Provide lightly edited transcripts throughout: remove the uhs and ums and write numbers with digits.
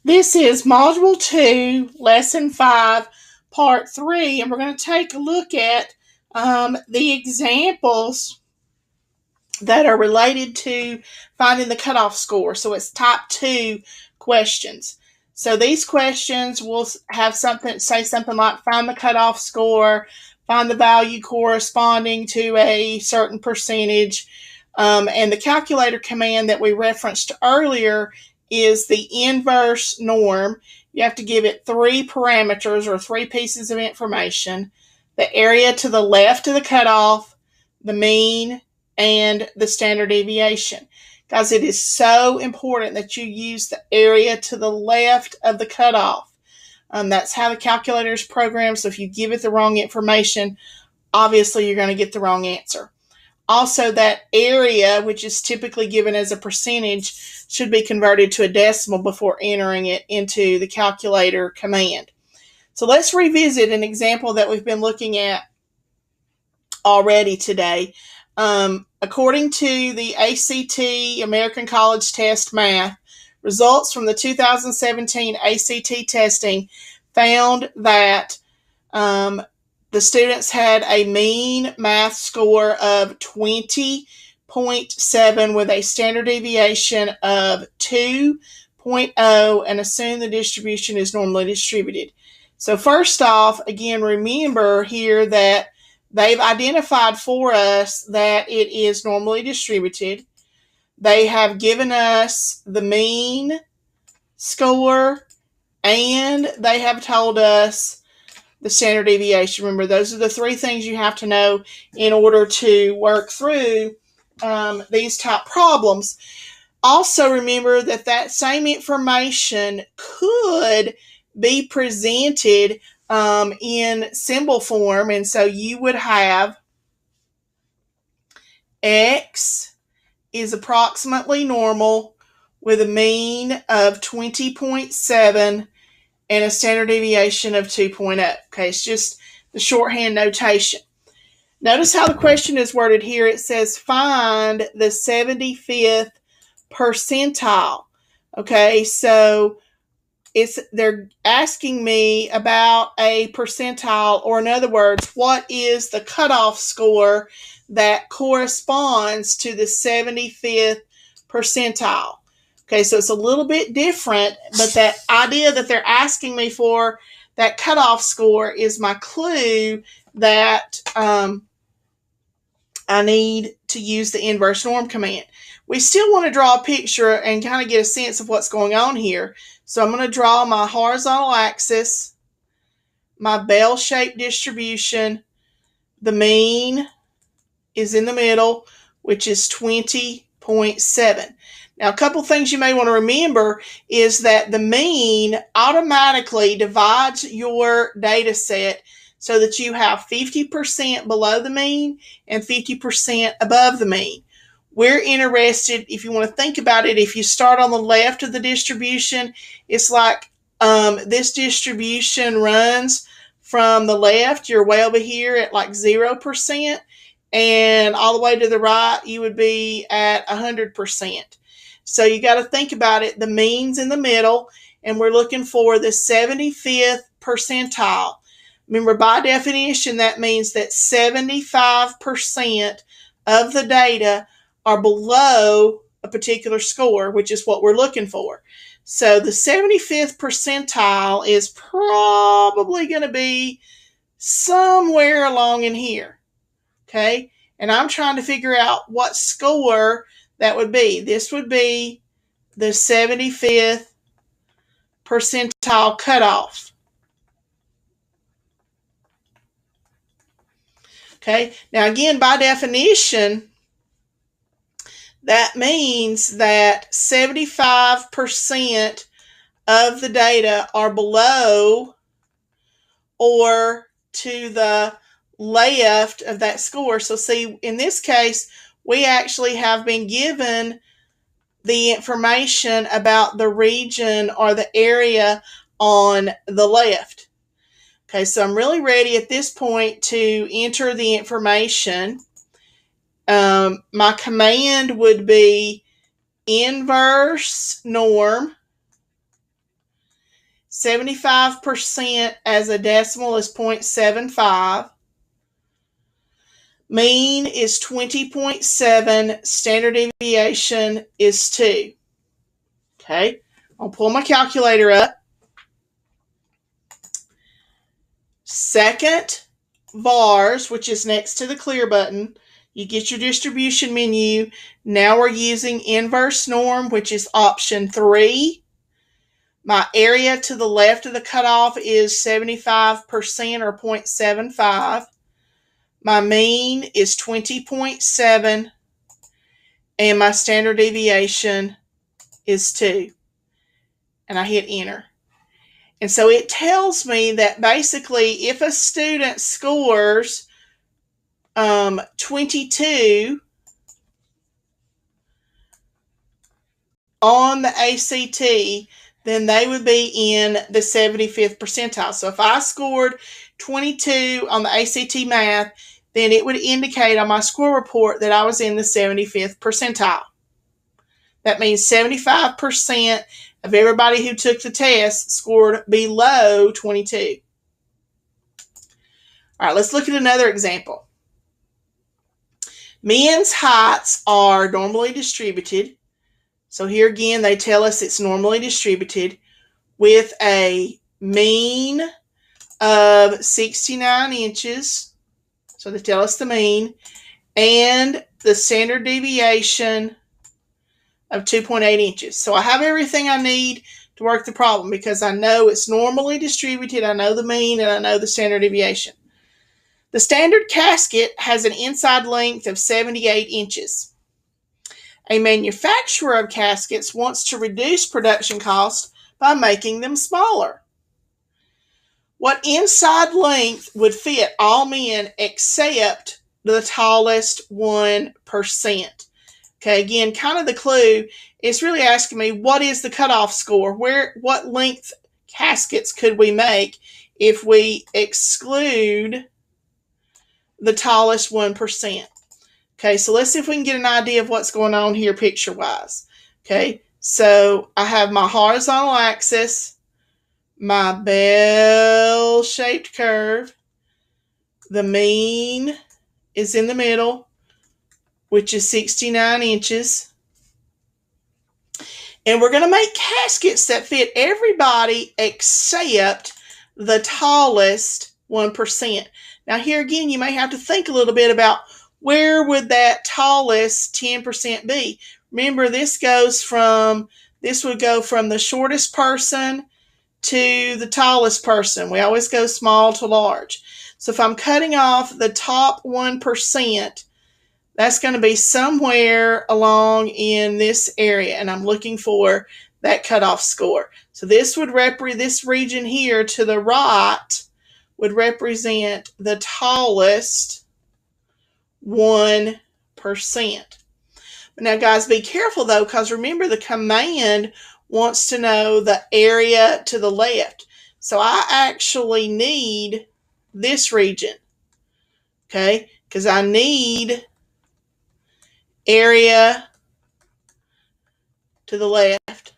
This is Module 2, Lesson 5, Part 3, and we're going to take a look at the examples that are related to finding the cutoff score. So it's type 2 questions. So these questions will have something like find the cutoff score, find the value corresponding to a certain percentage, and the calculator command that we referenced earlier is the inverse norm. You have to give it 3 parameters or 3 pieces of information: the area to the left of the cutoff, the mean, and the standard deviation. Guys, it is so important that you use the area to the left of the cutoff. That's how the calculator is programmed, so if you give it the wrong information, obviously you're going to get the wrong answer. Also, that area, which is typically given as a percentage, should be converted to a decimal before entering it into the calculator command. So let's revisit an example that we've been looking at already today. According to the ACT, American College Test Math, results from the 2017 ACT testing found that the students had a mean math score of 20.7 with a standard deviation of 2.0, and assume the distribution is normally distributed. So first off, again, remember here that they've identified for us that it is normally distributed. They have given us the mean score, and they have told us the standard deviation. Remember, those are the 3 things you have to know in order to work through these type problems. Also, remember that same information could be presented in symbol form, and so you would have X is approximately normal with a mean of 20.7 and a standard deviation of 2.0. Okay, it's just the shorthand notation. Notice how the question is worded here. It says find the 75th percentile. Okay, so they're asking me about a percentile, or in other words, what is the cutoff score that corresponds to the 75th percentile. Okay, so it's a little bit different, but that idea that they're asking me for that cutoff score is my clue that I need to use the inverse norm command. We still want to draw a picture and kind of get a sense of what's going on here. So I'm going to draw my horizontal axis, my bell-shaped distribution. The mean is in the middle, which is 20.7. Now, a couple things you may want to remember is that the mean automatically divides your data set so that you have 50% below the mean and 50% above the mean. We're interested, if you want to think about it, if you start on the left of the distribution, it's like this distribution runs from the left, you're way over here at like 0%, and all the way to the right, you would be at 100%. So you got to think about it. The mean's in the middle, and we're looking for the 75th percentile. Remember, by definition, that means that 75% of the data are below a particular score, which is what we're looking for. So the 75th percentile is probably going to be somewhere along in here. Okay, and I'm trying to figure out what score that would be. This would be the 75th percentile cutoff. Okay, now again, by definition, that means that 75% of the data are below or to the left of that score. So see, in this case, we actually have been given the information about the region or the area on the left. Okay, so I'm really ready at this point to enter the information. My command would be inverse norm 75% as a decimal is 0.75. Mean is 20.7. Standard deviation is 2. Okay, I'll pull my calculator up. Second vars, which is next to the clear button, you get your distribution menu. Now we're using inverse norm, which is option 3. My area to the left of the cutoff is 75% or 0.75. My mean is 20.7, and my standard deviation is 2. And I hit enter. And so it tells me that basically if a student scores 22 on the ACT, then they would be in the 75th percentile. So if I scored 22 on the ACT math, then it would indicate on my score report that I was in the 75th percentile. That means 75% of everybody who took the test scored below 22. All right, let's look at another example. Men's heights are normally distributed. So here again, they tell us it's normally distributed with a mean of 69 inches. So they tell us the mean, and the standard deviation of 2.8 inches. So I have everything I need to work the problem because I know it's normally distributed, I know the mean, and I know the standard deviation. The standard casket has an inside length of 78 inches. A manufacturer of caskets wants to reduce production costs by making them smaller. What inside length would fit all men except the tallest 1%? Okay, again, kind of the clue is really asking me, what is the cutoff score? What length caskets could we make if we exclude the tallest 1%? Okay, so let's see if we can get an idea of what's going on here picture-wise. Okay, so I have my horizontal axis, my bell-shaped curve. The mean is in the middle, which is 69 inches. And we're going to make caskets that fit everybody except the tallest 1%. Now here again, you may have to think a little bit about where would that tallest 10% be? Remember, this would go from the shortest person to the tallest person. We always go small to large. So if I'm cutting off the top 1%, that's going to be somewhere along in this area, and I'm looking for that cutoff score. So this region here to the right would represent the tallest 1%. But now, guys, be careful though, because remember the command wants to know the area to the left. So I actually need this region, okay, because I need area to the left.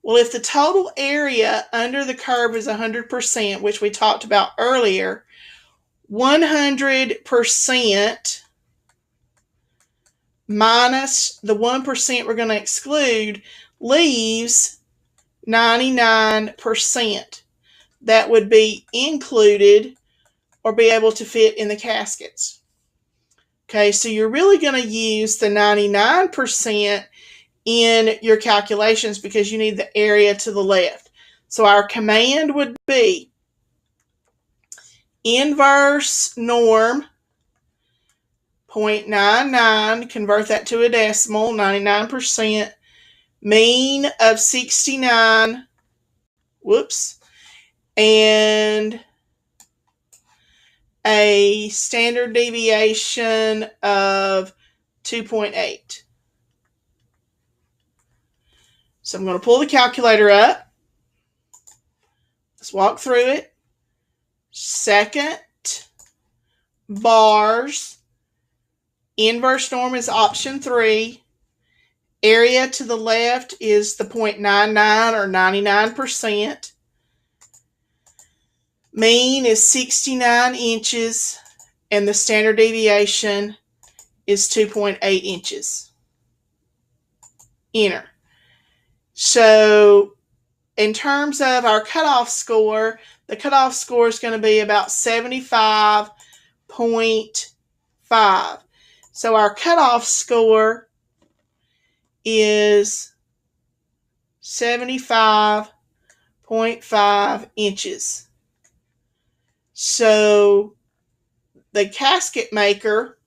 Well, if the total area under the curve is 100%, which we talked about earlier, 100% minus the 1% we're going to exclude leaves 99% that would be included or be able to fit in the caskets. Okay, so you're really going to use the 99% in your calculations because you need the area to the left. So our command would be inverse norm 0.99, convert that to a decimal, 99%, mean of 69, and a standard deviation of 2.8. So I'm going to pull the calculator up. Let's walk through it. Second bars, inverse norm is option 3. Area to the left is the 0.99 or 99%. Mean is 69 inches, and the standard deviation is 2.8 inches. Enter. So in terms of our cutoff score, the cutoff score is going to be about 75.5. So our cutoff score is 75.5 inches. So the casket maker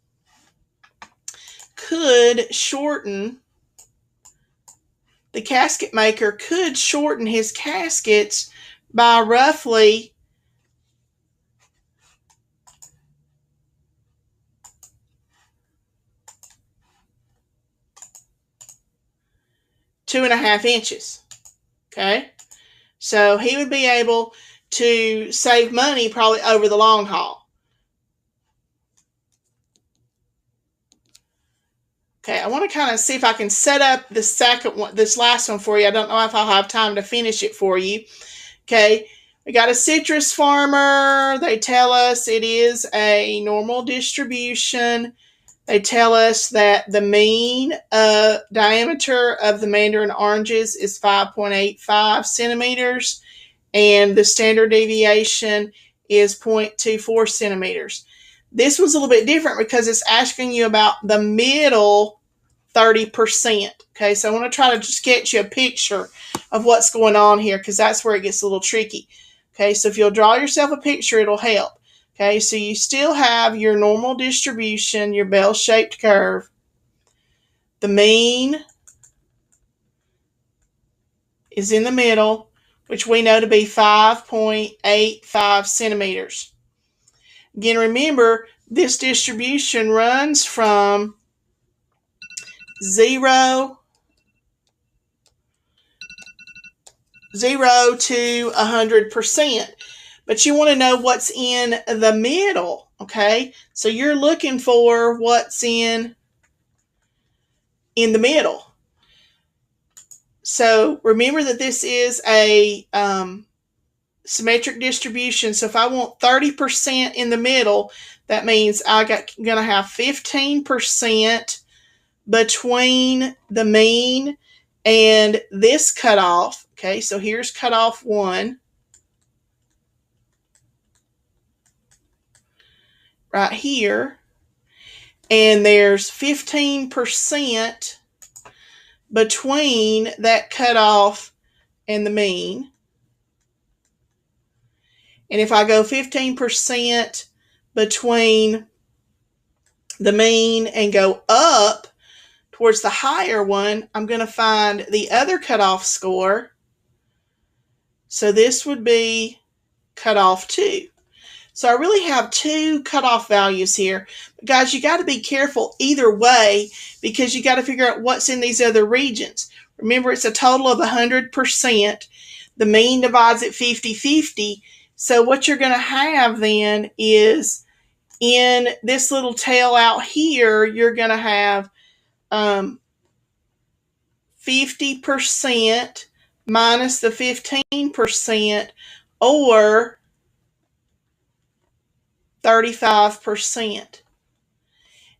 could shorten his caskets by roughly 2.5 inches. Okay, so he would be able to save money probably over the long haul. Okay, I want to kind of see if I can set up the second one, this last one for you. I don't know if I'll have time to finish it for you. Okay, we got a citrus farmer. They tell us it is a normal distribution. They tell us that the mean diameter of the mandarin oranges is 5.85 centimeters, and the standard deviation is 0.24 centimeters. This was a little bit different because it's asking you about the middle 30%. Okay, so I want to try to sketch you a picture of what's going on here because that's where it gets a little tricky. Okay, so if you'll draw yourself a picture, it'll help. Okay, so you still have your normal distribution, your bell-shaped curve. The mean is in the middle, which we know to be 5.85 centimeters. Again, remember, this distribution runs from 0 to 100%. But you want to know what's in the middle, okay? So you're looking for what's in the middle. So remember that this is a symmetric distribution. So if I want 30% in the middle, that means I'm going to have 15% between the mean and this cutoff. Okay, so here's cutoff 1. Right here. And there's 15% between that cutoff and the mean. And if I go 15% between the mean and go up towards the higher one, I'm going to find the other cutoff score. So this would be cutoff 2. So I really have 2 cutoff values here. But guys, you got to be careful either way because you got to figure out what's in these other regions. Remember, it's a total of 100%. The mean divides it 50-50. So what you're going to have then is in this little tail out here, you're going to have 50% minus the 15% or 35%.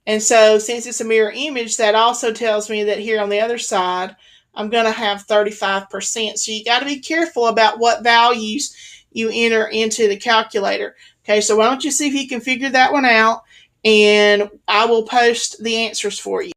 And so since it's a mirror image, that also tells me that here on the other side, I'm going to have 35%. So you got to be careful about what values you enter into the calculator. Okay, so why don't you see if you can figure that one out, and I will post the answers for you.